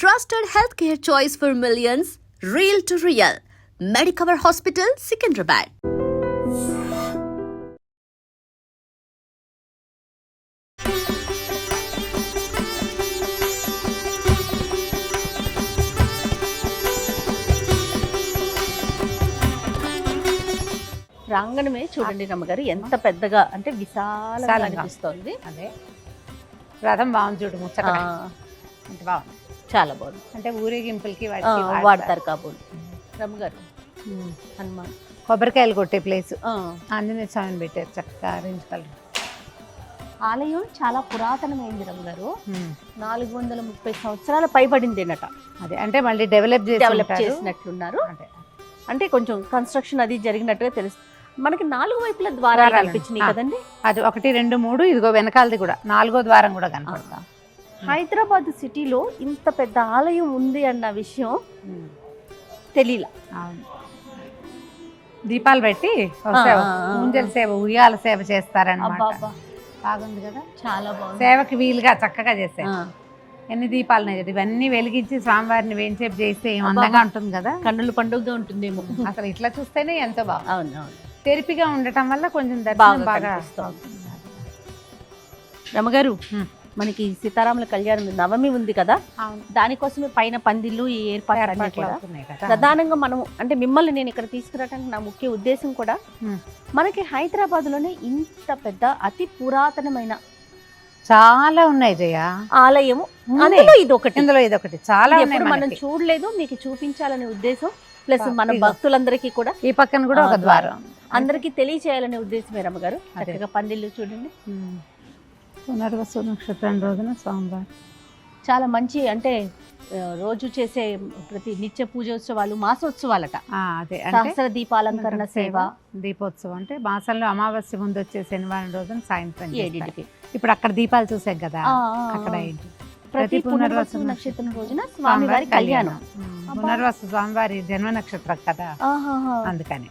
trusted healthcare choice for millions, real to real. Medicover Hospital, Secunderabad. ప్రాంగణమే చూడండి రమ్మగారు ఎంత పెద్దగా అంటే విశాలంగా అనిపిస్తోంది. అదే రథం బాగుంది చూడు, ముచ్చట అంటే బాగుంది, చాలా బాగుంది. అంటే ఊరేగింపులకి వాడతారు కాబోలు రమ్మగారు. హనుమాన్ కొబ్బరికాయలు కొట్టే ప్లేస్, ఆంజనేయ స్వామిని పెట్టారు చక్కగా ఆరెంజ్ కలర్. ఆలయం చాలా పురాతనమైంది రమ్మగారు, 430 సంవత్సరాల పైబడిందేనట. అదే అంటే మళ్ళీ డెవలప్ చేసినట్లున్నారు. అంటే కొంచెం కన్స్ట్రక్షన్ అది జరిగినట్టుగా తెలుస్తుంది. మనకి 4 వైపుల ద్వారాలు కనిపించినాయి కదండి. అది 1, 2, 3 ఇదిగో వెనకాలది కూడా 4వ ద్వారం కూడా కనపడతా. హైదరాబాద్ సిటీలో ఇంత పెద్ద ఆలయం ఉంది అన్న విషయం తెలియలా. దీపాలు పెట్టి ముంజల సేవ, ఉయ్యాల సేవ చేస్తారన్నమాట. బాగుంది కదా, చాలా బాగుంది. సేవకి వీలుగా చక్కగా చేస్తారు. ఎన్ని దీపాలు ఉన్నాయి, ఇవన్నీ వెలిగించి స్వామివారిని వేంచేపు చేస్తే ఏం అందంగా ఉంటుంది కదా, కన్నుల పండుగగా ఉంటుందేమో. అసలు ఇట్లా చూస్తేనే ఎంతో బాగా. అవును, తెరిపిగా ఉండటం వల్ల కొంచెం దర్శనం బాగా రమగారు. మనకి సీతారాముల కళ్యాణం నవమి ఉంది కదా, దానికోసమే పైన పందిళ్ళు ఈ ఏర్పాట్లు కూడా ప్రధానంగా మనం అంటే మిమ్మల్ని నేను ఇక్కడ తీసుకురావడానికి నా ముఖ్య ఉద్దేశం కూడా మనకి హైదరాబాద్ లోనే ఇంత పెద్ద అతి పురాతనమైన చాలా ఉన్నాయి జయ ఆలయము, ఇందులో ఇదొకటి చాలా మనం చూడలేదు, మీకు చూపించాలనే ఉద్దేశం. ప్లస్ మన భక్తులందరికీ కూడా ఈ పక్కన కూడా ఒక ద్వారం అందరికీ తెలియచేయాలనే ఉద్దేశమే రమ్మగారు. చక్కగా పందిళ్ళు చూడండి. పునర్వసు నక్షత్రం రోజున స్వామివారు చాలా మంచి అంటే రోజు చేసే ప్రతి నిత్య పూజోత్సవాలు, మాసోత్సవాలట. అదే సహస్ర దీపాలంకరణ సేవ, దీపోత్సవం అంటే మాసంలో అమావాస్య ముందు వచ్చే శనివారం రోజున సాయంత్రం 7కి. ఇప్పుడు అక్కడ దీపాలు చూసాం కదా, అక్కడ ఏంటి ప్రతి పునర్వసు నక్షత్రం రోజున స్వామివారి కళ్యాణం. పునర్వసు స్వామివారి జన్మ నక్షత్రం కదా, అందుకని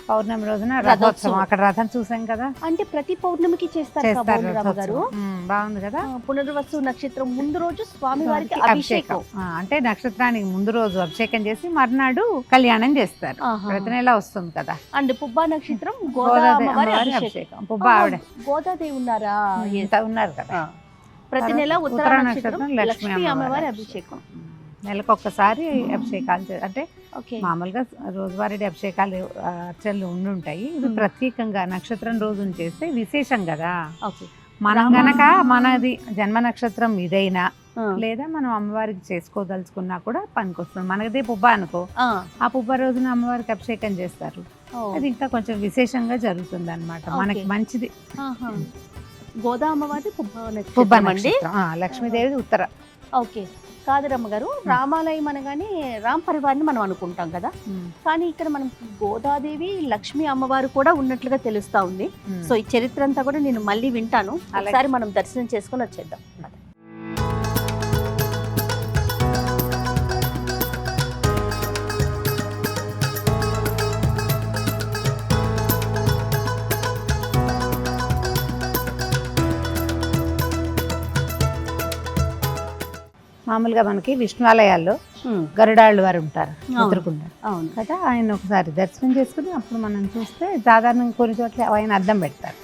పౌర్ణమి రోజున రథోత్సవం. అక్కడ రథం చూసాం కదా, అంటే ప్రతి పౌర్ణమికి చేస్తారు గారు. బాగుంది కదా. పునర్వసు నక్షత్రం ముందు రోజు స్వామివారికి అభిషేకం, అంటే నక్షత్రానికి ముందు రోజు అభిషేకం చేసి మర్నాడు కళ్యాణం చేస్తారు. ప్రతి నెల వస్తుంది కదా. అండ్ పుబ్బా నక్షత్రం గోదావరి అభిషేకం. పుబ్బా ఆవిడ గోదాదేవి ఉన్నారా, ఉన్నారు కదా. ప్రతి నెల ఉత్తర నక్షత్రం లక్ష్మీ అమ్మవారి అభిషేకం. నెలకొకసారి అభిషేకాలు, అంటే మామూలుగా రోజువారీ అభిషేకాలు అర్చనలు ఉండుంటాయి. ఇది ప్రత్యేకంగా నక్షత్రం రోజున చేస్తే విశేషం కదా. మనం గనక మనది జన్మ నక్షత్రం ఇదైనా లేదా మనం అమ్మవారికి చేసుకోదలుచుకున్నా కూడా పనికొస్తుంది. మనదే పుబ్బ అనుకో, ఆ పుబ్బ రోజున అమ్మవారికి అభిషేకం చేస్తారు. అది ఇంకా కొంచెం విశేషంగా జరుగుతుంది అన్నమాట, మనకి మంచిది. గోదా అమ్మవారి పుబ్బ నక్షత్రం, లక్ష్మీదేవి ఉత్తర. ఓకే, కాదు రమ్మగారు. రామాలయం అనగానే రామ్ పరివార్ని మనం అనుకుంటాం కదా, కానీ ఇక్కడ మనం గోదాదేవి లక్ష్మీ అమ్మవారు కూడా ఉన్నట్లుగా తెలుస్తా ఉంది. సో ఈ చరిత్ర అంతా కూడా నేను మళ్ళీ వింటాను, ఒకసారి మనం దర్శనం చేసుకొని వచ్చేద్దాం. మామూలుగా మనకి విష్ణువాలయాల్లో గరుడాళ్ళు వారు ఉంటారు, ఎదురుకుండా కదా. ఆయన ఒకసారి దర్శనం చేసుకుని అప్పుడు మనం చూస్తే సాధారణంగా కొన్ని చోట్ల ఆయన అద్దం పెడతారు.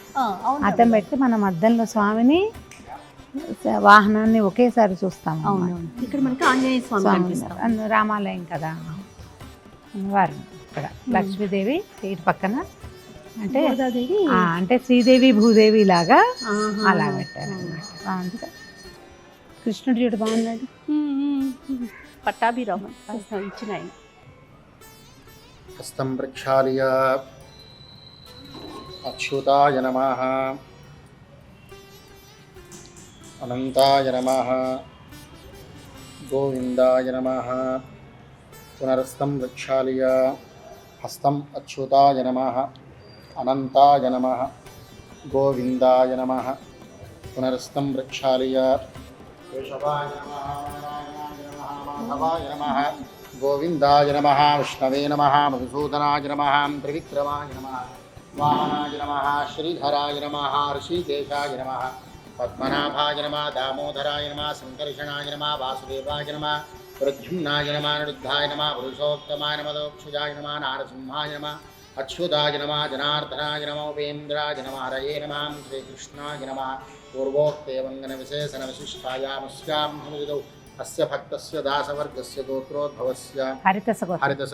అద్దం పెడితే మనం అద్దంలో స్వామిని వాహనాన్ని ఒకేసారి చూస్తాము. ఇక్కడ మనకి ఆంజనేయ స్వామి రామాలయం కదా వారు. ఇక్కడ లక్ష్మీదేవి ఇటు పక్కన, అంటే అంటే శ్రీదేవి భూదేవి లాగా అలా పెట్టారు అన్నమాట. బాగుంది. కృష్ణుడు చూడు బాగున్నాడు, పట్టాభిరామం ఇచ్చిన ఆయన. హస్తం ప్రక్షాళయ అచ్యుతాయ నమః, అనంతాయ నమః, గోవిందాయ నమః. పునరస్తం ప్రక్షాళయ హస్తం అచ్యుతాయ నమః, అనంతాయ నమః, గోవిందాయ నమః. పునరస్తం ప్రక్షాళయ కేశవాయ నమః, నారాయణాయ నమః, మాధవాయ నమః, గోవిందాయ నమః, విష్ణవే నమః, మధుసూదనాయ నమః, త్రివిక్రమాయ నమః, వామనాయ నమః, శ్రీధరాయ నమః, ఋషికేశాయ నమః, పద్మనాభాయ నమః దామోదరాయ నమః సంకర్షణాయ నమః వాసుదేవాయ నమః ప్రద్యుమ్నాయ నమః అనిరుద్ధాయ నమః పురుషోత్తమాయ నమః దోక్షజాయ నమః నారసింహాయ నమః అచ్యుతాయ నమః జనార్దనాయ నమః ఉపేంద్రాయ నమః హరయే నమః శ్రీకృష్ణాయ నమః పూర్వోక్తే వందన విశేషణ విశిష్టాయామస్యాం హృదౌ అస్య భక్తస్య దాసవర్గస్య గోత్రోద్భవస్య హరితస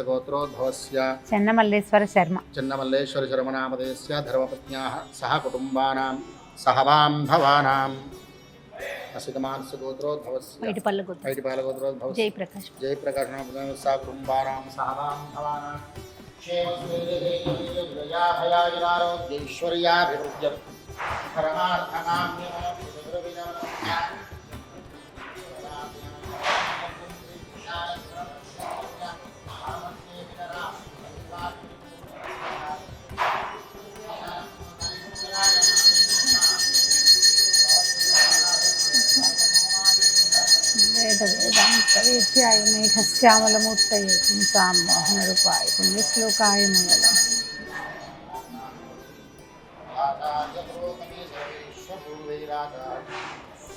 గోత్రోద్భవస్య చెన్నమల్లేశ్వర శర్మ చిన్నమల్లేశ్వర శర్మనామధేయస్య ధర్మపత్న్యాః సహ కుటుంబానాం సహ బాంధవానాం అసితమానస్య గోత్రోద్భవస్య బయటిపల్ల గోత్రోద్భవస్య జయప్రకాశ్ నామధేయస్య సహ కుటుంబానాం సహ బాంధవానాం క్షేమస్వైర్యజయాభయారోగ్యైశ్వర్యాభివృద్ధ్య వేదాంతవేద్యాయ మేఘశ్యామలమూర్తయే పుంసాం మోహనరూపాయ పుణ్యశ్లోకాయ మంగళం.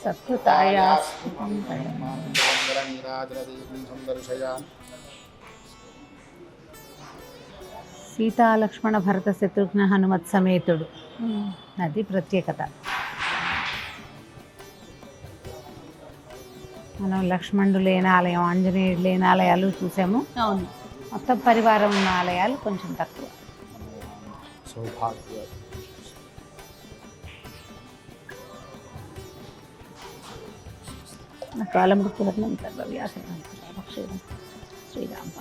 సత్కృతాయ సీతాలక్ష్మణ భరత శత్రుఘ్న హనుమత్ సమేతుడు. అది ప్రత్యేకత. మనం లక్ష్మణుడు లేని ఆలయం, ఆంజనేయుడు లేని ఆలయాలు చూసాము. అవును, మొత్తం పరివారం ఉన్న ఆలయాలు కొంచెం తక్కువ. సౌభాగ్య కాలమృత్యులగ్నం సర్వవ్యాసం శ్రీరామ్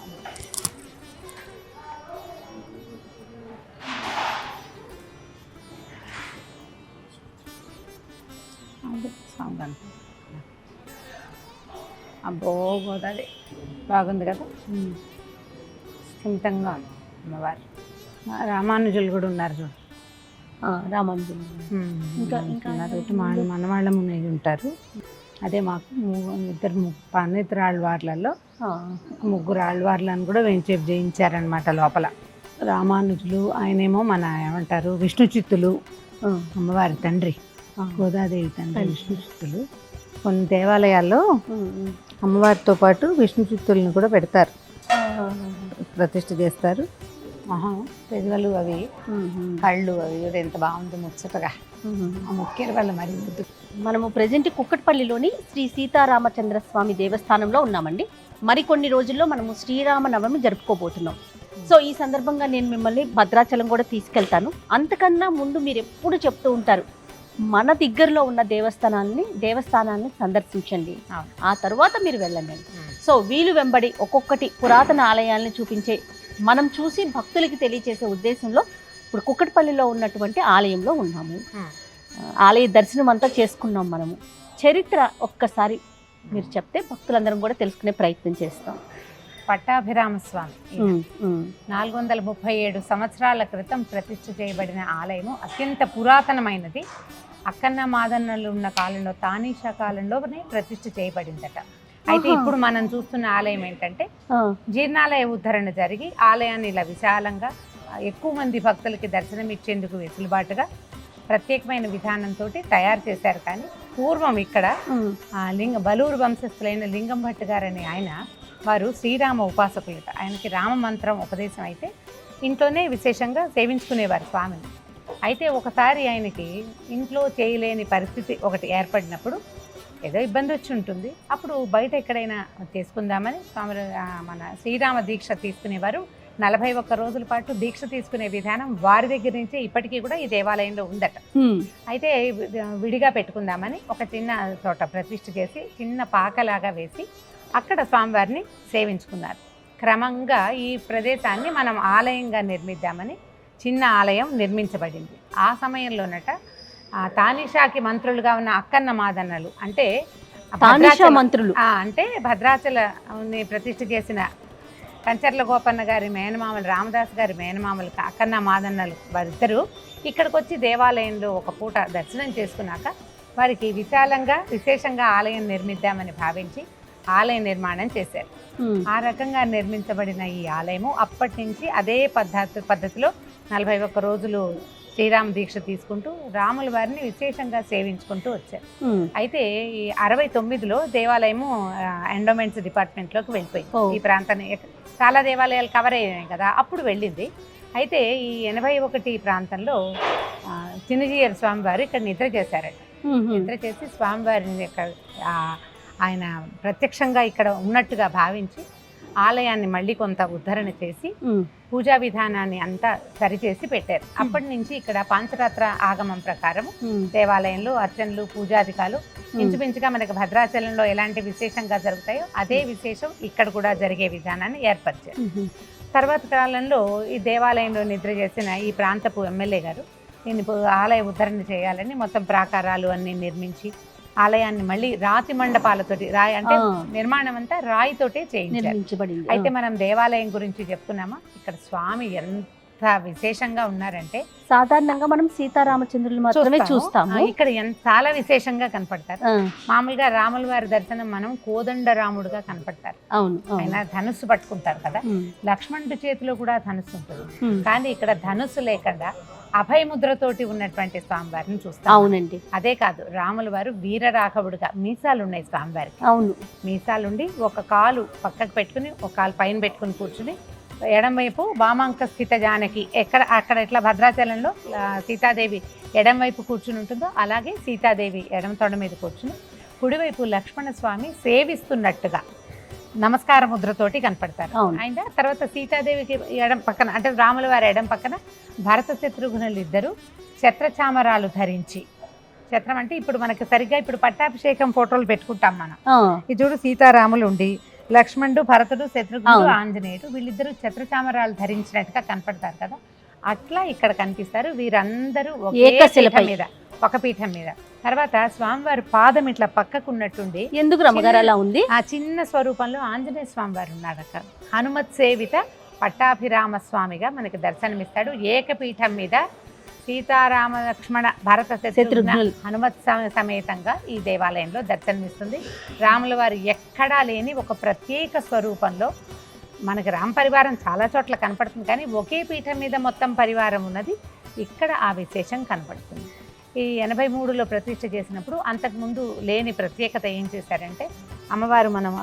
అబ్బో గోదావరి బాగుంది కదా, స్థిమితంగా ఉంది అమ్మవారు. రామానుజులు కూడా ఉన్నారు చూడు. రామానుజులు ఇంకా మనవాళ్ళ మునయ్య ఉంటారు. అదే మాకు ఇద్దరు పన్నిద్దరు ఆళ్వార్లలో ముగ్గురు ఆళ్వార్లను కూడా వెంచేపు జయించారనమాట లోపల. రామానుజులు, ఆయనేమో మన ఏమంటారు విష్ణు చిత్తులు, అమ్మవారి తండ్రి గోదాదేవి తండ్రి విష్ణు చిత్తులు. కొన్ని దేవాలయాల్లో అమ్మవారితో పాటు విష్ణు చిత్తులను కూడా పెడతారు, ప్రతిష్ఠ చేస్తారు. పెదవులు అవి, కళ్ళు అవి కూడా ఎంత బాగుంది ముచ్చటగా. ఆ ముఖ్యర వల్ల మరి ముద్దు. మనము ప్రజెంట్ కుక్కట్పల్లిలోని శ్రీ సీతారామచంద్ర స్వామి దేవస్థానంలో ఉన్నామండి. మరికొన్ని రోజుల్లో మనము శ్రీరామనవమి జరుపుకోబోతున్నాం. సో ఈ సందర్భంగా నేను మిమ్మల్ని భద్రాచలం కూడా తీసుకెళ్తాను. అంతకన్నా ముందు మీరు ఎప్పుడు చెప్తూ ఉంటారు, మన దగ్గరలో ఉన్న దేవస్థానాన్ని సందర్శించండి, ఆ తర్వాత మీరు వెళ్ళండి. సో వీలు వెంబడి ఒక్కొక్కటి పురాతన ఆలయాల్ని చూపించే, మనం చూసి భక్తులకి తెలియచేసే ఉద్దేశంలో ఇప్పుడు కుక్కట్పల్లిలో ఉన్నటువంటి ఆలయంలో ఉన్నాము. ఆలయ దర్శనం అంతా చేసుకున్నాం. మనము చరిత్ర ఒక్కసారి మీరు చెప్తే భక్తులందరం కూడా తెలుసుకునే ప్రయత్నం చేస్తాం. పట్టాభిరామస్వామి 437 సంవత్సరాల క్రితం ప్రతిష్ఠ చేయబడిన ఆలయము అత్యంత పురాతనమైనది. అక్కన్న మాదన్నలు ఉన్న కాలంలో, తానీషా కాలంలోనే ప్రతిష్ఠ చేయబడిందట. అయితే ఇప్పుడు మనం చూస్తున్న ఆలయం ఏంటంటే జీర్ణాలయ ఉద్ధరణ జరిగి ఆలయాన్ని ఇలా విశాలంగా ఎక్కువ మంది భక్తులకి దర్శనం ఇచ్చేందుకు వెసులుబాటుగా ప్రత్యేకమైన విధానంతో తయారు చేశారు. కానీ పూర్వం ఇక్కడ బలూరు వంశస్థులైన లింగం భట్ గారని వారు శ్రీరామ ఉపాసకులట. ఆయనకి రామ మంత్రం ఉపదేశం అయితే ఇంట్లోనే విశేషంగా సేవించుకునేవారు స్వామిని. అయితే ఒకసారి ఆయనకి ఇంట్లో చేయలేని పరిస్థితి ఒకటి ఏర్పడినప్పుడు, ఏదో ఇబ్బంది వచ్చి ఉంటుంది, అప్పుడు బయట ఎక్కడైనా చేసుకుందామని స్వామి మన శ్రీరామ దీక్ష తీసుకునేవారు. 41 రోజుల పాటు దీక్ష తీసుకునే విధానం వారి దగ్గర నుంచే ఇప్పటికీ కూడా ఈ దేవాలయంలో ఉందట. అయితే విడిగా పెట్టుకుందామని ఒక చిన్న చోట ప్రతిష్ఠ చేసి చిన్న పాకలాగా వేసి అక్కడ స్వామివారిని సేవించుకున్నారు. క్రమంగా ఈ ప్రదేశాన్ని మనం ఆలయంగా నిర్మిద్దామని చిన్న ఆలయం నిర్మించబడింది. ఆ సమయంలోనట తానీషాకి మంత్రులుగా ఉన్న అక్కన్న మాదన్నలు, అంటే మంత్రులు అంటే భద్రాచలని ప్రతిష్ఠ చేసిన కంచర్ల గోపన్న గారి మేనమామలు, రామదాస్ గారి మేనమామలు అక్కన్న మాదన్నలు వారిద్దరూ ఇక్కడికి వచ్చి దేవాలయంలో ఒక పూట దర్శనం చేసుకున్నాక వారికి విశేషంగా ఆలయం నిర్మిద్దామని భావించి ఆలయ నిర్మాణం చేశారు. ఆ రకంగా నిర్మించబడిన ఈ ఆలయము అప్పటి నుంచి అదే పద్ధతిలో 41 రోజులు శ్రీరామ దీక్ష తీసుకుంటూ రాముల వారిని విశేషంగా సేవించుకుంటూ వచ్చారు. అయితే ఈ 69లో దేవాలయము ఎండోమెంట్స్ డిపార్ట్మెంట్లోకి వెళ్ళిపోయింది. ఈ ప్రాంతాన్ని చాలా దేవాలయాలు కవర్ అయ్యాయి కదా, అప్పుడు వెళ్ళింది. అయితే ఈ 81 ప్రాంతంలో చిన్నజీయర్ స్వామివారు ఇక్కడ నిద్ర చేశారట. నిద్ర చేసి స్వామివారిని ఆయన ప్రత్యక్షంగా ఇక్కడ ఉన్నట్టుగా భావించి ఆలయాన్ని మళ్ళీ కొంత ఉద్ధరణ చేసి పూజా విధానాన్ని అంతా సరిచేసి పెట్టారు. అప్పటి నుంచి ఇక్కడ పాంచరాత్ర ఆగమం ప్రకారం దేవాలయంలో అర్చనలు పూజాధికాలు ఇంచుమించుగా మనకి భద్రాచలంలో ఎలాంటి విశేషంగా జరుగుతాయో అదే విశేషం ఇక్కడ కూడా జరిగే విధానాన్ని ఏర్పరిచారు. తర్వాత కాలంలో ఈ దేవాలయంలో నిద్ర చేసిన ఈ ప్రాంతపు ఎమ్మెల్యే గారు దీన్ని ఆలయ ఉద్ధరణ చేయాలని మొత్తం ప్రాకారాలు అన్ని నిర్మించి ఆలయాన్ని మళ్ళీ రాతి మండపాలతోటి అంటే నిర్మాణం అంతా రాయితోటే చేయించబడింది. అయితే మనం దేవాలయం గురించి చెప్తున్నామా, ఇక్కడ స్వామి ఎంత విశేషంగా ఉన్నారంటే సాధారణంగా మనం సీతారామచంద్రులు మాత్రమే చూస్తాము, ఇక్కడ చాలా విశేషంగా కనపడతారు. మామూలుగా రాముల వారి దర్శనం మనం కోదండ రాముడుగా కనపడతారు. అవును, ఆయన ధనుస్సు పట్టుకుంటారు కదా, లక్ష్మణుడి చేతిలో కూడా ధనుస్సు ఉంటుంది. కానీ ఇక్కడ ధనుస్సు లేకుండా అభయముద్రతోటి ఉన్నటువంటి స్వామివారిని చూస్తాం. అవునండి. అదే కాదు, రాముల వారు వీరరాఘవుడుగా మీసాలు ఉన్నాయి స్వామివారికి. అవును, మీసాలుండి ఒక కాలు పక్కకు పెట్టుకుని ఒక కాలు పైన పెట్టుకుని కూర్చుని ఎడంవైపు వామాంక స్థిత జానకి అక్కడ ఎట్లా భద్రాచలంలో సీతాదేవి ఎడంవైపు కూర్చుని ఉంటుందో అలాగే సీతాదేవి ఎడమ తొడ మీద కూర్చుని కుడివైపు లక్ష్మణ స్వామి సేవిస్తున్నట్టుగా నమస్కార ముద్రతోటి కనపడతారు. ఆయన తర్వాత సీతాదేవికి ఎడం పక్కన అంటే రాముల వారి ఎడం పక్కన భరత శత్రుఘ్నులు ఇద్దరు ఛత్రచామరాలు ధరించి, ఛత్రం అంటే ఇప్పుడు మనకి సరిగ్గా ఇప్పుడు పట్టాభిషేకం ఫోటోలు పెట్టుకుంటాం మనం. ఇది చూడు, సీతారాములు ఉండి లక్ష్మణుడు భరతుడు శత్రుఘ్నుడు ఆంజనేయుడు వీళ్ళిద్దరూ ఛత్రచామరాలు ధరించినట్టుగా కనపడతారు కదా, అట్లా ఇక్కడ కనిపిస్తారు. వీరందరూ ఒక పీఠం మీద. తర్వాత స్వామివారి పాదం ఇట్లా పక్కకున్నట్టుండి ఎందుకు రమ్మగారు అలా ఉంది, ఆ చిన్న స్వరూపంలో ఆంజనేయ స్వామివారు ఉన్నాడక. హనుమత్ సేవిత పట్టాభిరామ స్వామిగా మనకి దర్శనమిస్తాడు. ఏకపీఠం మీద సీతారామ లక్ష్మణ భరత శత్రుఘ్నులు హనుమత్ సమేతంగా ఈ దేవాలయంలో దర్శనమిస్తుంది. రాముల వారు ఎక్కడా లేని ఒక ప్రత్యేక స్వరూపంలో మనకి రామ పరివారం చాలా చోట్ల కనపడుతుంది, కానీ ఒకే పీఠం మీద మొత్తం పరివారం ఉన్నది ఇక్కడ ఆ విశేషం కనపడుతుంది. ఈ 83లో ప్రతిష్ఠ చేసినప్పుడు అంతకుముందు లేని ప్రత్యేకత ఏం చేశారంటే, అమ్మవారు మనం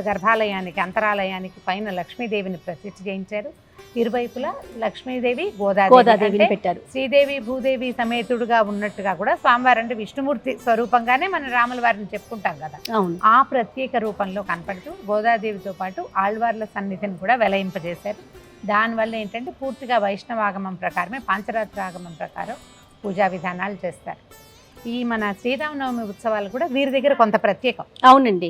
గర్భాలయానికి అంతరాలయానికి పైన లక్ష్మీదేవిని ప్రతిష్ఠ చేయించారు. ఇరువైపులా లక్ష్మీదేవి గోదాదేవిని పెట్టారు. శ్రీదేవి భూదేవి సమేతుడుగా ఉన్నట్టుగా కూడా స్వామివారు అంటే విష్ణుమూర్తి స్వరూపంగానే మనం రాముల వారిని చెప్పుకుంటాం కదా, ఆ ప్రత్యేక రూపంలో కనపడుతూ గోదాదేవితో పాటు ఆళ్వార్ల సన్నిధిని కూడా వెలయింపజేశారు. దానివల్ల ఏంటంటే పూర్తిగా వైష్ణవాగమం ప్రకారమే పాంచరాత్రాగమం ప్రకారం పూజా విధానాలు చేస్తారు. ఈ మన శ్రీరామనవమి ఉత్సవాలు కూడా వీరి దగ్గర కొంత ప్రత్యేకం. అవునండి,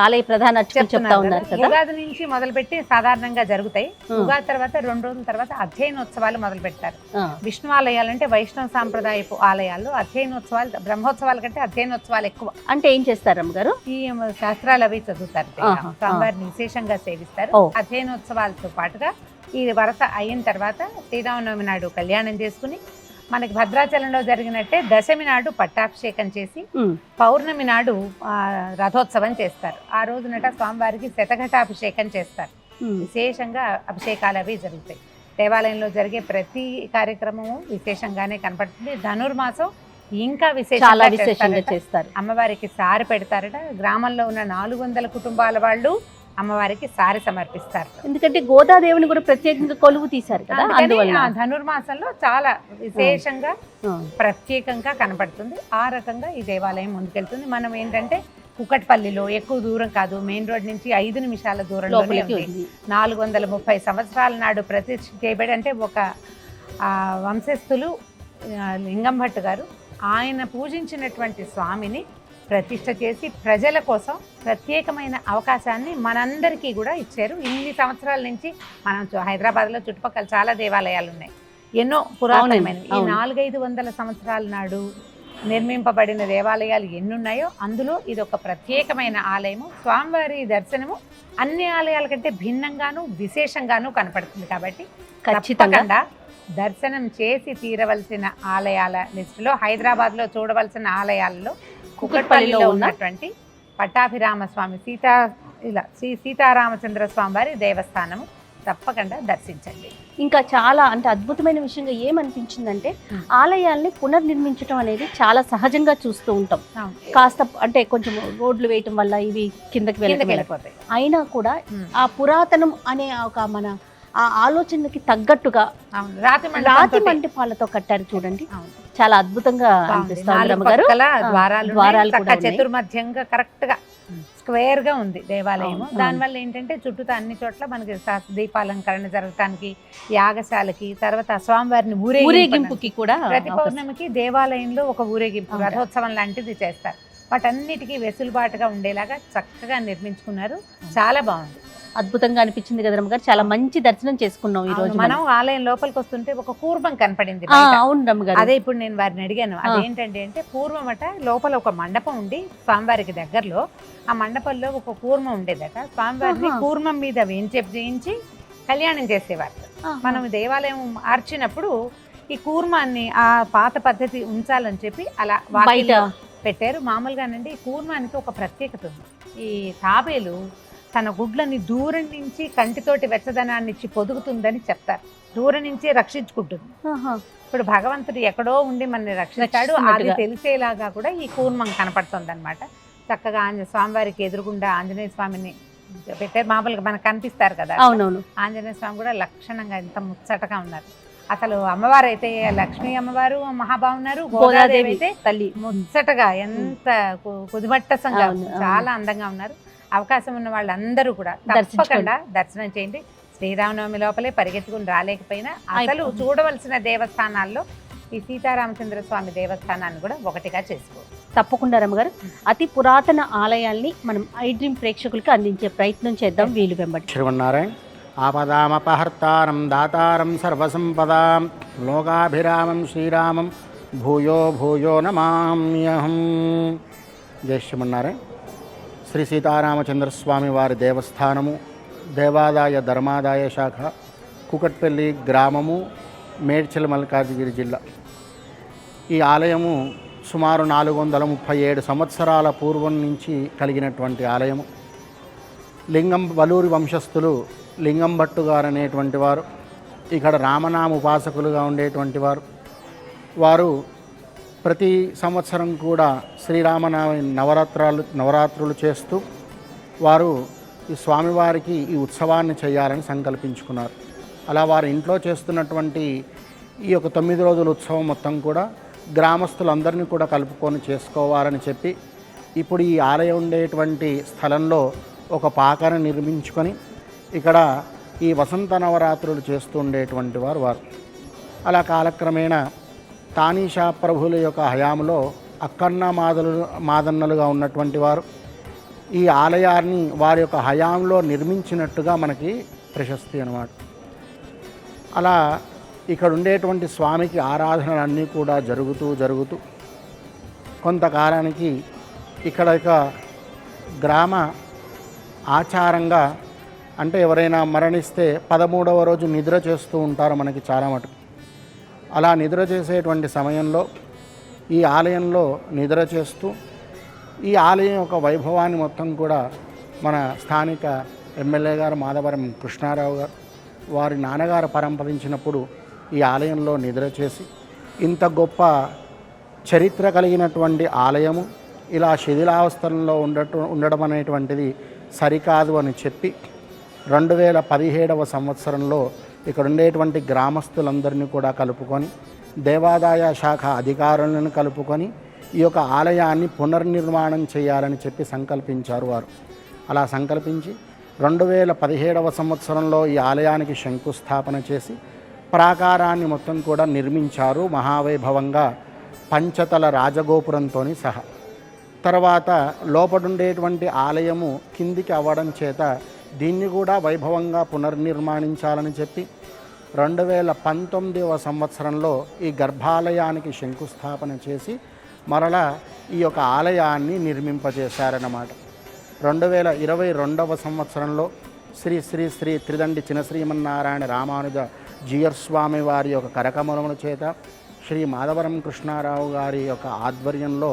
ఆలయ ప్రధాన చెప్తా ఉన్నారు కదా, ఉగాది నుంచి మొదలుపెట్టి సాధారణంగా జరుగుతాయి. ఉగాది తర్వాత 2 రోజుల తర్వాత అధ్యయనోత్సవాలు మొదలు పెడతారు. విష్ణు ఆలయాలు అంటే వైష్ణవ సాంప్రదాయపు ఆలయాల్లో అధ్యయనోత్సవాలు బ్రహ్మోత్సవాల కంటే అధ్యయనోత్సవాలు ఎక్కువ. అంటే ఏం చేస్తారు అమ్మగారు? ఈ శాస్త్రాలు అవి చదువుతారు, స్వామివారిని విశేషంగా సేవిస్తారు. అధ్యయనోత్సవాలతో పాటుగా ఈ వరస అయిన తర్వాత శ్రీరామనవమి నాడు కళ్యాణం చేసుకుని మనకి భద్రాచలంలో జరిగినట్టే దశమి నాడు పట్టాభిషేకం చేసి పౌర్ణమి నాడు రథోత్సవం చేస్తారు. ఆ రోజునట స్వామివారికి శతఘటాభిషేకం చేస్తారు. విశేషంగా అభిషేకాలు అవి జరుగుతాయి. దేవాలయంలో జరిగే ప్రతి కార్యక్రమము విశేషంగానే కనపడుతుంది. ధనుర్మాసం ఇంకా విశేషంగా చేస్తారు. అమ్మవారికి సారి పెడతారట. గ్రామంలో ఉన్న 400 కుటుంబాల వాళ్ళు అమ్మవారికి సారి సమర్పిస్తారు. ఎందుకంటే గోదాదేవిని కూడా ప్రత్యేకంగా కొలువు తీశారు కదా, అందువల్ల ధనుర్మాసంలో చాలా విశేషంగా ప్రత్యేకంగా కనపడుతుంది. ఆ రకంగా ఈ దేవాలయం ముందుకెళ్తుంది. మనం ఏంటంటే కుకట్పల్లిలో ఎక్కువ దూరం కాదు, మెయిన్ రోడ్ నుంచి 5 నిమిషాల దూరంలో 430 సంవత్సరాల నాడు ప్రతిష్ఠ చేయబడి, అంటే ఒక వంశస్థులు లింగం భట్ గారు ఆయన పూజించినటువంటి స్వామిని ప్రతిష్ఠ చేసి ప్రజల కోసం ప్రత్యేకమైన అవకాశాన్ని మనందరికీ కూడా ఇచ్చారు. ఇన్ని సంవత్సరాల నుంచి మనం హైదరాబాద్లో చుట్టుపక్కల చాలా దేవాలయాలు ఉన్నాయి, ఎన్నో పురాతనమైనవి. ఈ 400-500 సంవత్సరాల నాడు నిర్మింపబడిన దేవాలయాలు ఎన్నున్నాయో అందులో ఇది ఒక ప్రత్యేకమైన ఆలయము. స్వామివారి దర్శనము అన్ని ఆలయాల కంటే భిన్నంగాను విశేషంగాను కనపడుతుంది. కాబట్టి ఖచ్చితంగా దర్శనం చేసి తీరవలసిన ఆలయాల లిస్టులో హైదరాబాద్లో చూడవలసిన ఆలయాలలో కుకట్పల్లిలో ఉన్నటువంటి పట్టాభిరామ స్వామి శ్రీ సీతారామచంద్ర స్వామి వారి దేవస్థానము, తప్పకుండా దర్శించండి. ఇంకా చాలా అంటే అద్భుతమైన విషయంగా ఏమనిపించిందంటే ఆలయాల్ని పునర్నిర్మించడం అనేది చాలా సహజంగా చూస్తూ ఉంటాం. కాస్త అంటే కొంచెం రోడ్లు వేయటం వల్ల ఇవి కిందకి వెళ్ళిపోతాయి. అయినా కూడా ఆ పురాతనం అనే ఒక మన ఆ ఆలోచనకి తగ్గట్టుగా రాతి మంటపాలతో కట్టారు చూడండి. చాలా అద్భుతంగా అనిపిస్తుంది రమ్మగారు. ద్వారాలు కూడా చతుర్మధ్యంగా కరెక్ట్ గా స్క్వేర్ గా ఉంది దేవాలయం. దానివల్ల ఏంటంటే చుట్టూ అన్ని చోట్ల మనకి దీపాలంకరణ జరగటానికి, యాగశాలకి, తర్వాత స్వామివారిని ఊరేగింపుకి కూడా ప్రతి పౌర్ణమికి దేవాలయంలో ఒక ఊరేగింపు రథోత్సవం లాంటిది చేస్తారు. వాటన్నిటికీ వెసులుబాటుగా ఉండేలాగా చక్కగా నిర్మించుకున్నారు. చాలా బాగుంది, అద్భుతంగా అనిపించింది కదా రమ్మగారు. చాలా మంచి దర్శనం చేసుకున్నాం ఈ రోజు. మనం ఆలయం లోపలికి వస్తుంటే ఒక కూర్మం కనపడింది. అవును రమ్మగారు. అదే ఇప్పుడు నేను వారిని అడిగాను, అదేంటంటే అంటే పూర్వం అట లోపల ఒక మండపం ఉండి స్వామివారికి దగ్గరలో ఆ మండపంలో ఒక కూర్మం ఉండేదట. స్వామివారిని కూర్మం మీద చేయించి కళ్యాణం చేసేవారు. మనం దేవాలయం మార్చినప్పుడు ఈ కూర్మాన్ని ఆ పాత పద్ధతి ఉంచాలని చెప్పి అలా బయట పెట్టారు. మామూలుగానండి ఈ కూర్మానికి ఒక ప్రత్యేకత ఉంది. ఈ తాబేలు తన గుడ్లని దూరం నుంచి కంటితోటి వెచ్చదనాన్ని ఇచ్చి పొదుగుతుందని చెప్తారు. దూరం నుంచి రక్షించుకుంటుంది. ఇప్పుడు భగవంతుడు ఎక్కడో ఉండి మనని రక్షిస్తాడు, అది తెలిసేలాగా కూడా ఈ కూర్మం కనపడుతుంది అనమాట. చక్కగా స్వామివారికి ఎదురుగుండా ఆంజనేయ స్వామిని పెట్టారు. మామూలుగా మనకు కనిపిస్తారు కదా, అవునవును. ఆంజనేయ స్వామి కూడా లక్షణంగా ఎంత ముచ్చటగా ఉన్నారు. అసలు అమ్మవారు అయితే లక్ష్మీ అమ్మవారు మహా బాగున్నారు, గోదాదేవి అయితే తల్లి ముచ్చటగా ఎంత కుదిమట్టసంగా చాలా అందంగా ఉన్నారు. అవకాశం ఉన్న వాళ్ళందరూ కూడా తప్పకుండా దర్శనం చేయండి. శ్రీరామనవమి లోపలే పరిగెత్తుకుని రాలేకపోయినా అసలు చూడవలసిన దేవస్థానాల్లో ఈ సీతారామచంద్ర స్వామి దేవస్థానాన్ని కూడా ఒకటిగా చేసుకోవచ్చు. తప్పకుండా రమ్మగారు. అతి పురాతన ఆలయాల్ని మనం ఐడ్రీమ్ ప్రేక్షకులకి అందించే ప్రయత్నం చేద్దాం వీలు వెంబడి. శ్రీమన్నారాయణ ఆపదామపహర్తారం దాతారం సర్వసంపదాం లోకాభిరామం శ్రీరామం భూయో భూయో నమామ్యహం. జై శ్రీమన్నారాయణ. శ్రీ సీతారామచంద్రస్వామి వారి దేవస్థానము, దేవాదాయ ధర్మాదాయ శాఖ, కుకట్పల్లి గ్రామము, మేడ్చల్ మల్కాజ్గిరి జిల్లా. ఈ ఆలయము సుమారు 437 సంవత్సరాల పూర్వం నుంచి కలిగినటువంటి ఆలయము. వలూరి వంశస్థులు లింగం భట్టు గారు అనేటువంటి వారు ఇక్కడ రామనామ ఉపాసకులుగా ఉండేటువంటి వారు ప్రతి సంవత్సరం కూడా శ్రీరామనవమి నవరాత్రులు చేస్తూ వారు ఈ స్వామివారికి ఈ ఉత్సవాన్ని చేయాలని సంకల్పించుకున్నారు. అలా వారి ఇంట్లో చేస్తున్నటువంటి ఈ యొక్క 9 రోజుల ఉత్సవం మొత్తం కూడా గ్రామస్తులందరినీ కూడా కలుపుకొని చేసుకోవాలని చెప్పి ఇప్పుడు ఈ ఆలయం ఉండేటువంటి స్థలంలో ఒక పాకను నిర్మించుకొని ఇక్కడ ఈ వసంత నవరాత్రులు చేస్తూ ఉండేటువంటి వారు. అలా కాలక్రమేణా తానీషా ప్రభుల యొక్క హయాంలో అక్కన్న మాదన్నలుగా ఉన్నటువంటి వారు ఈ ఆలయాన్ని వారి యొక్క హయాంలో నిర్మించినట్టుగా మనకి ప్రశస్తి అన్నమాట. అలా ఇక్కడ ఉండేటువంటి స్వామికి ఆరాధనలన్నీ కూడా జరుగుతూ కొంతకాలానికి ఇక్కడ ఒక గ్రామ ఆచారంగా అంటే ఎవరైనా మరణిస్తే 13వ రోజు నిద్ర చేస్తూ ఉంటారు మనకి చాలా మటుకు. అలా నిద్ర చేసేటువంటి సమయంలో ఈ ఆలయంలో నిద్ర చేస్తూ ఈ ఆలయం యొక్క వైభవాన్ని మొత్తం కూడా మన స్థానిక ఎమ్మెల్యే గారు మాధవరం కృష్ణారావు గారు వారి నాన్నగారు పరంపరించినప్పుడు ఈ ఆలయంలో నిద్ర చేసి ఇంత గొప్ప చరిత్ర కలిగినటువంటి ఆలయము ఇలా శిథిలావస్థలో ఉండడం అనేటువంటిది సరికాదు అని చెప్పి 2017వ సంవత్సరంలో ఇక్కడ ఉండేటువంటి గ్రామస్తులందరినీ కూడా కలుపుకొని దేవాదాయ శాఖ అధికారులను కలుపుకొని ఈ యొక్క ఆలయాన్ని పునర్నిర్మాణం చేయాలని చెప్పి సంకల్పించారు వారు. అలా సంకల్పించి 2017వ సంవత్సరంలో ఈ ఆలయానికి శంకుస్థాపన చేసి ప్రాకారాన్ని మొత్తం కూడా నిర్మించారు మహావైభవంగా పంచతల రాజగోపురంతో సహా. తర్వాత లోపడుండేటువంటి ఆలయము కిందికి అవ్వడం చేత దీన్ని కూడా వైభవంగా పునర్నిర్మాణించాలని చెప్పి 2019వ సంవత్సరంలో ఈ గర్భాలయానికి శంకుస్థాపన చేసి మరలా ఈ యొక్క ఆలయాన్ని నిర్మింపజేశారన్నమాట. 2022వ సంవత్సరంలో శ్రీ శ్రీ శ్రీ త్రిదండి చినశ్రీమన్నారాయణ రామానుజ జీయర్స్వామి వారి యొక్క కరకమలముల చేత శ్రీ మాధవరం కృష్ణారావు గారి యొక్క ఆధ్వర్యంలో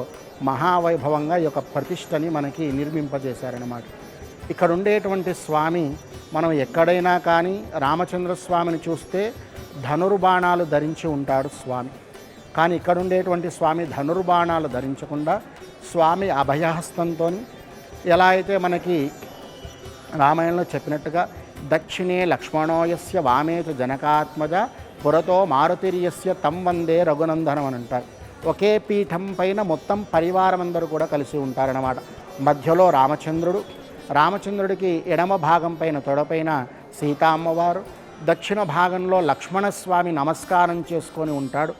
మహావైభవంగా ఈ యొక్క ప్రతిష్టని మనకి నిర్మింపజేశారన్నమాట. ఇక్కడ ఉండేటువంటి స్వామి మనం ఎక్కడైనా కానీ రామచంద్రస్వామిని చూస్తే ధనుర్బాణాలు ధరించి ఉంటాడు స్వామి. కానీ ఇక్కడ ఉండేటువంటి స్వామి ధనుర్బాణాలు ధరించకుండా స్వామి అభయహస్తంతో ఎలా అయితే మనకి రామాయణంలో చెప్పినట్టుగా దక్షిణే లక్ష్మణోయస్య వామేచ జనకాత్మజ పురతో మారుతిర్యస్య తం వందే రఘునందనం అని అంటారు. ఒకే పీఠం పైన మొత్తం పరివారం అందరూ కూడా కలిసి ఉంటారన్నమాట. మధ్యలో రామచంద్రుడికి ఎడమ భాగం పైన తొడపైన సీతా అమ్మవారు, దక్షిణ భాగంలో లక్ష్మణస్వామి నమస్కారం చేసుకొని ఉంటాడు.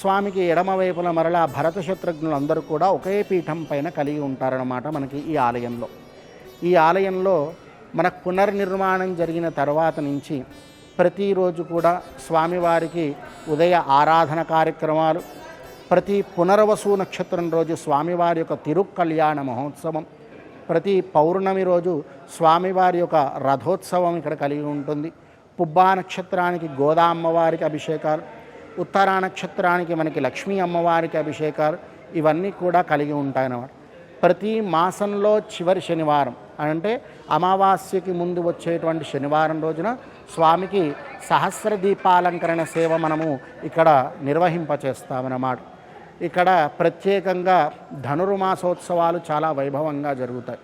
స్వామికి ఎడమ వైపున మరలా భరత శత్రుఘ్నులు అందరూ కూడా ఒకే పీఠం పైన కలిగి ఉంటారన్నమాట మనకి ఈ ఆలయంలో. ఈ ఆలయంలో మనకు పునర్నిర్మాణం జరిగిన తర్వాత నుంచి ప్రతిరోజు కూడా స్వామివారికి ఉదయ ఆరాధన కార్యక్రమాలు, ప్రతి పునర్వసు నక్షత్రం రోజు స్వామివారి యొక్క తిరుకళ్యాణ మహోత్సవం, ప్రతి పౌర్ణమి రోజు స్వామివారి యొక్క రథోత్సవం ఇక్కడ కలిగి ఉంటుంది. పుబ్బా నక్షత్రానికి గోదా అమ్మవారికి అభిషేకాలు, ఉత్తరా నక్షత్రానికి మనకి లక్ష్మీ అమ్మవారికి అభిషేకాలు ఇవన్నీ కూడా కలిగి ఉంటాయన్నమాట. ప్రతి మాసంలో చివరి శనివారం అంటే అమావాస్యకి ముందు వచ్చేటువంటి శనివారం రోజున స్వామికి సహస్ర దీపాలంకరణ సేవ మనము ఇక్కడ నిర్వహింపచేస్తామన్నమాట. ఇక్కడ ప్రత్యేకంగా ధనుర్మాసోత్సవాలు చాలా వైభవంగా జరుగుతాయి.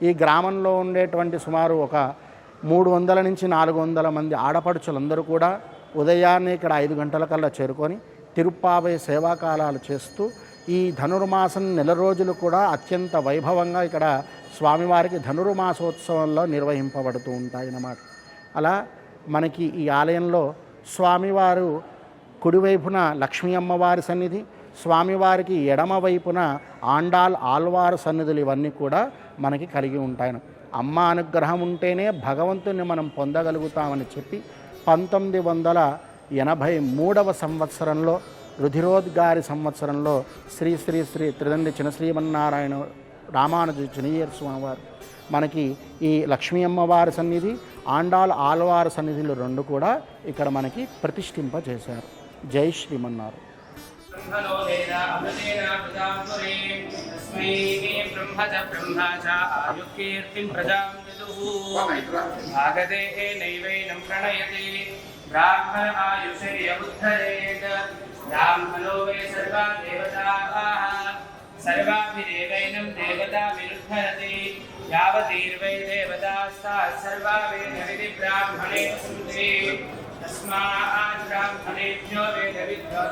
ఈ గ్రామంలో ఉండేటువంటి సుమారు ఒక 300 నుంచి 400 మంది ఆడపడుచులందరూ కూడా ఉదయాన్నే ఇక్కడ 5 గంటలకల్లా చేరుకొని తిరుప్పావై సేవాకాలాలు చేస్తూ ఈ ధనుర్మాసం నెల రోజులు కూడా అత్యంత వైభవంగా ఇక్కడ స్వామివారికి ధనుర్మాసోత్సవంలో నిర్వహింపబడుతూ ఉంటాయన్నమాట. అలా మనకి ఈ ఆలయంలో స్వామివారు కుడివైపున లక్ష్మీ అమ్మవారి సన్నిధి, స్వామివారికి ఎడమ వైపున ఆండాల్ ఆల్వారు సన్నిధులు ఇవన్నీ కూడా మనకి కలిగి ఉంటాయి. అమ్మ అనుగ్రహం ఉంటేనే భగవంతుని మనం పొందగలుగుతామని చెప్పి 1983వ సంవత్సరంలో రుధిరోద్గారి సంవత్సరంలో శ్రీ శ్రీ శ్రీ త్రిదండి చినశ్రీమన్నారాయణ రామానుజ చినయ్యర్ స్వామివారు మనకి ఈ లక్ష్మీ అమ్మవారి సన్నిధి, ఆండాల్ ఆల్వారు సన్నిధులు 2 కూడా ఇక్కడ మనకి ప్రతిష్ఠింపజేశారు. జై శ్రీమన్నారాయణ. ब्राह्मण आयुषर्यबुद्धरेत ब्राह्मणो वै सर्वा देवताः सर्वाभिरेवैनं देवता विरुद्धरति यावतीर्वै देवतास्ताः सर्वा वेदविधि ब्राह्मणे सन्ति तस्मात् ब्राह्मणेभ्यो वेदविद्यो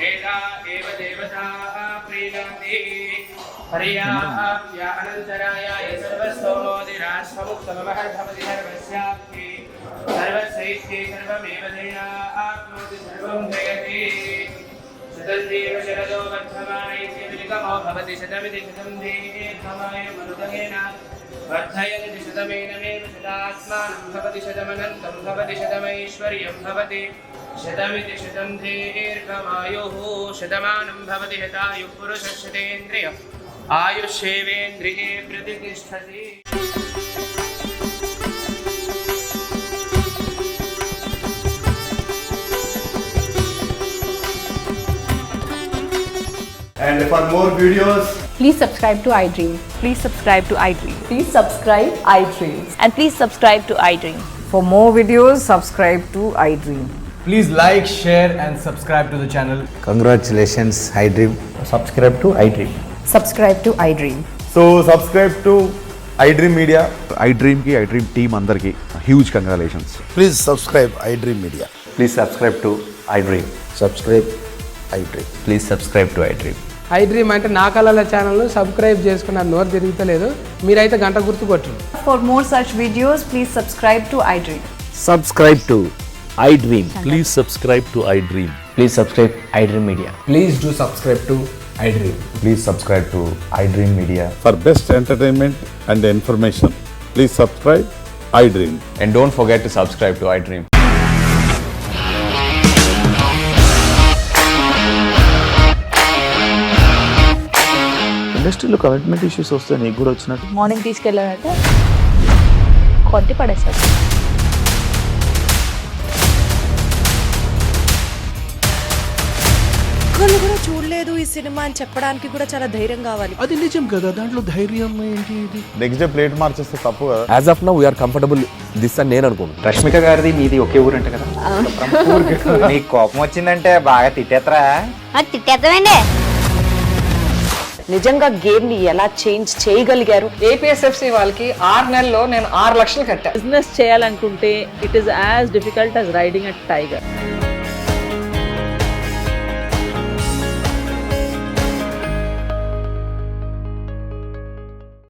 एता एव देवताः प्रीणन्ति पर्याप्य अनन्तरायाय सर्वस्तोमोदिराश्वमुक्तमहर्भवति सर्वस्याप्ति सर्वस्यैत्ये सर्वमेव धेया आप्नोति सर्वं जयति शतन्देव शरदो वर्धमानैत्य विनिगमो भवति शतमिति शतं धेयेत्थमाय मरुदहेन वर्धयन्ति शतमेनमेव शतात्मानं भवति शतमनन्तं भवति शतमैश्वर्यं भवति शतमिति शतं दीर्घमायुः शतमानं भवति शतायुः पुरुषः शतेन्द्रिय आयुष्येवेन्द्रिये प्रतिष्ठति. And for more videos, please subscribe to iDream. Please subscribe to iDream. Please subscribe iDream. And please subscribe to iDream. For more videos, subscribe to iDream. please like, share and subscribe to the channel. Congratulations, iDream. Subscribe to iDream. Subscribe to iDream. So subscribe to iDream Media. iDream ki iDream team andarki huge congratulations. Please subscribe iDream Media. Please subscribe to iDream. Subscribe iDream. Please subscribe to iDream. iDream అంటే నా కళల ఛానల్ను subscribe చేసుకున్న నోరు తిరుగుతలేదు, మీరైతే గంట గుర్తు కొట్టండి. For more such videos, please subscribe to iDream. Subscribe to iDream. Please subscribe to iDream. Please subscribe iDream Media. Please do subscribe to iDream. Please subscribe to iDream Media. For best entertainment and information, please subscribe iDream. And don't forget to subscribe to iDream. ఇండస్ట్రీలో commitment issues వస్తే నీకు కూడా వచ్చినట్టు morning తీసుకెళ్ళారంటే కొట్టి పడేస్తారు. ఒక్కళ్ళు కూడా చూడలేదు ఈ సినిమా అని చెప్పడానికి కూడా చాలా ధైర్యం కావాలి. అది నిజం కదా, దాంట్లో ధైర్యం ఏంటి? ఇది నెక్స్ట్ డే ప్లేట్ మార్చేస్తే తప్పు కదా. As of now we are comfortable this అని నేను అనుకుంటున్నాను. రష్మిక గారిది మీది ఒకే ఊరంట కదా. నీకు కోపం వచ్చిందంటే బాగా తిట్టేత్తరా? తిట్టేద్దామండి. నిజంగా గేమ్ ని ఎలా చేంజ్ చేయగలిగారు? ఏపీఎస్ఎఫ్సి వాళ్ళకి 6 నెలల్లో నేను 6 లక్షలు కట్టా. బిజినెస్ చేయాలనుకుంటే it is as difficult as riding a tiger.